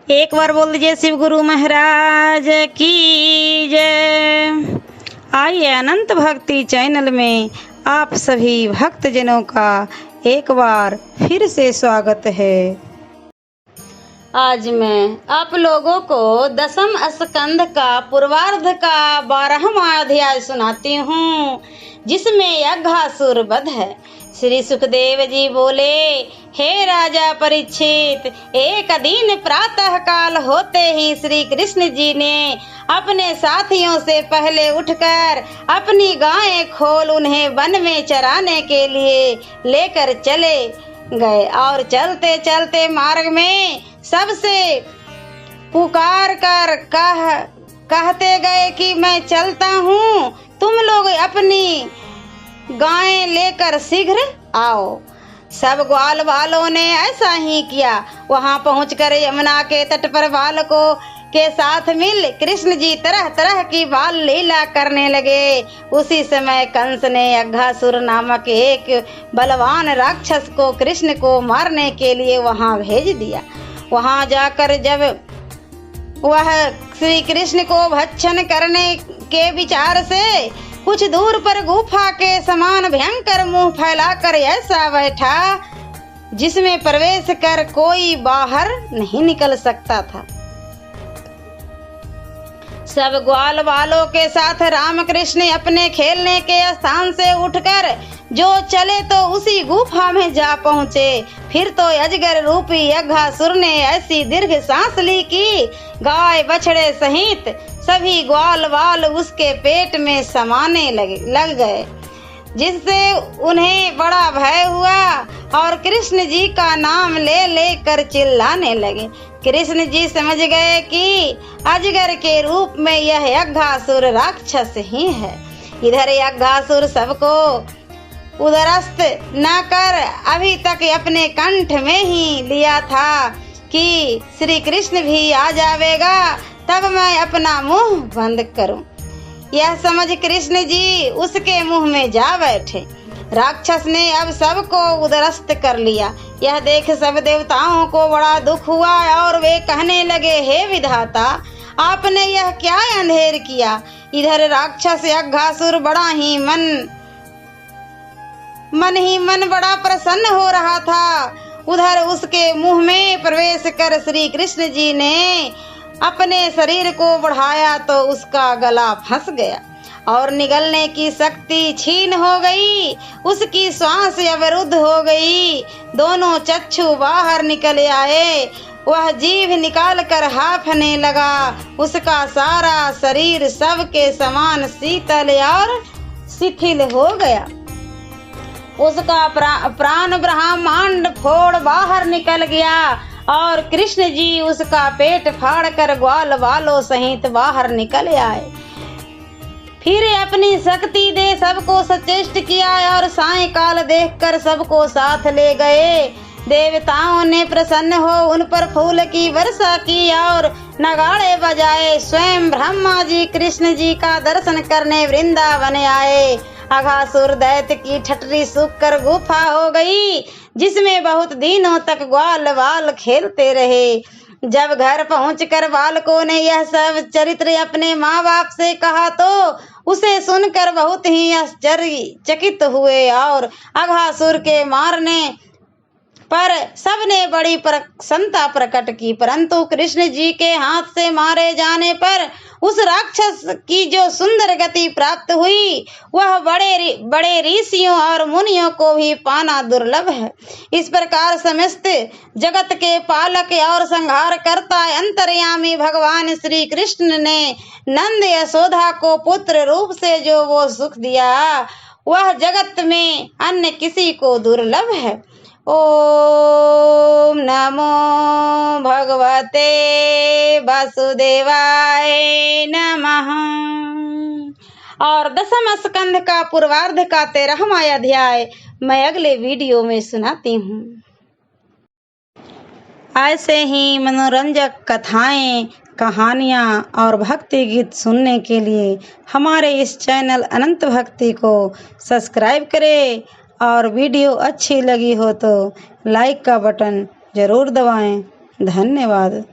एक बार बोल दीजिए शिव गुरु महाराज की जय। आइए अनंत भक्ति चैनल में आप सभी भक्तजनों का एक बार फिर से स्वागत है। आज मैं आप लोगों को दसम स्कंद का पूर्वार्ध का 12वां अध्याय सुनाती हूँ, जिसमें यज्ञासुर वध है। श्री सुखदेव जी बोले, हे राजा परीक्षित, एक दिन प्रातः काल होते ही श्री कृष्ण जी ने अपने साथियों से पहले उठकर अपनी गायें खोल उन्हें वन में चराने के लिए लेकर चले गए और चलते चलते मार्ग में सबसे पुकार कर कहते गए कि मैं चलता हूँ, तुम लोग अपनी गायें लेकर शीघ्र आओ। सब ग्वाल वालों ने ऐसा ही किया। वहां पहुंचकर यमुना के तट पर बालकों के साथ मिल कृष्ण जी तरह तरह की बाल लीला करने लगे। उसी समय कंस ने यज्ञासुर नामक एक बलवान राक्षस को कृष्ण को मारने के लिए वहां भेज दिया। वहां जाकर जब वह श्री कृष्ण को भक्षण करने के विचार से कुछ दूर पर गुफा के समान भयंकर मुंह फैलाकर ऐसा बैठा जिसमें प्रवेश कर कोई बाहर नहीं निकल सकता था। सब ग्वाल वालों के साथ रामकृष्ण अपने खेलने के स्थान से उठकर जो चले तो उसी गुफा में जा पहुंचे। फिर तो अजगर रूपी यज्ञासुर ने ऐसी दीर्घ सांस ली कि गाय बछड़े सहित सभी ग्वाल वाल उसके पेट में समाने लग गए, जिससे उन्हें बड़ा भय हुआ और कृष्ण जी का नाम ले लेकर चिल्लाने लगे। कृष्ण जी समझ गए कि अजगर के रूप में यह यज्ञासुर राक्षस ही है। इधर यज्ञासुर सबको उदरस्त न कर अभी तक अपने कंठ में ही लिया था कि श्री कृष्ण भी आ जावेगा, तब मैं अपना मुंह बंद करूं। यह समझ कृष्ण जी उसके मुंह में जा बैठे। राक्षस ने अब सबको उदरस्त कर लिया। यह देख सब देवताओं को बड़ा दुख हुआ और वे कहने लगे, हे विधाता, आपने यह क्या अंधेर किया। इधर राक्षस यज्ञासुर बड़ा ही मन बड़ा प्रसन्न हो रहा था। उधर उसके मुंह में प्रवेश कर श्री कृष्ण जी ने अपने शरीर को बढ़ाया तो उसका गला फंस गया और निगलने की शक्ति छीन हो गई। उसकी श्वास अवरुद्ध हो गई। दोनों चक्षु बाहर निकल आए। वह जीभ निकाल कर हांफने लगा। उसका सारा शरीर सबके समान शीतल और शिथिल हो गया। उसका प्राण ब्रह्मांड फोड़ बाहर निकल गया और कृष्ण जी उसका पेट फाड़कर ग्वाल वालों सहित बाहर निकल आए। फिर अपनी शक्ति दे सबको सचेष्ट किया और सायंकाल देखकर सबको साथ ले गए। देवताओं ने प्रसन्न हो उन पर फूल की वर्षा की और नगाड़े बजाए। स्वयं ब्रह्मा जी कृष्ण जी का दर्शन करने वृंदावन आए। अघासुर दैत्य की ठटरी सूख कर गुफा हो गई, जिसमें बहुत दिनों तक ग्वाल वाल खेलते रहे। जब घर पहुंचकर बालकों ने यह सब चरित्र अपने माँ बाप से कहा तो उसे सुनकर बहुत ही आश्चर्यचकित हुए और अघासुर के मारने पर सबने बड़ी प्रसन्नता प्रकट की। परंतु कृष्ण जी के हाथ से मारे जाने पर उस राक्षस की जो सुंदर गति प्राप्त हुई वह बड़े ऋषियों और मुनियों को भी पाना दुर्लभ है। इस प्रकार समस्त जगत के पालक और संहार करता अंतर्यामी भगवान श्री कृष्ण ने नंद यशोदा को पुत्र रूप से जो वो सुख दिया वह जगत में अन्य किसी को दुर्लभ है। ओम नमो भगवते वासुदेवाय नमः। और दसम स्कंध का पूर्वार्ध का 13वां अध्याय मैं अगले वीडियो में सुनाती हूँ। ऐसे ही मनोरंजक कथाएं, कहानियाँ और भक्ति गीत सुनने के लिए हमारे इस चैनल अनंत भक्ति को सब्सक्राइब करें और वीडियो अच्छी लगी हो तो लाइक का बटन जरूर दबाएं। धन्यवाद।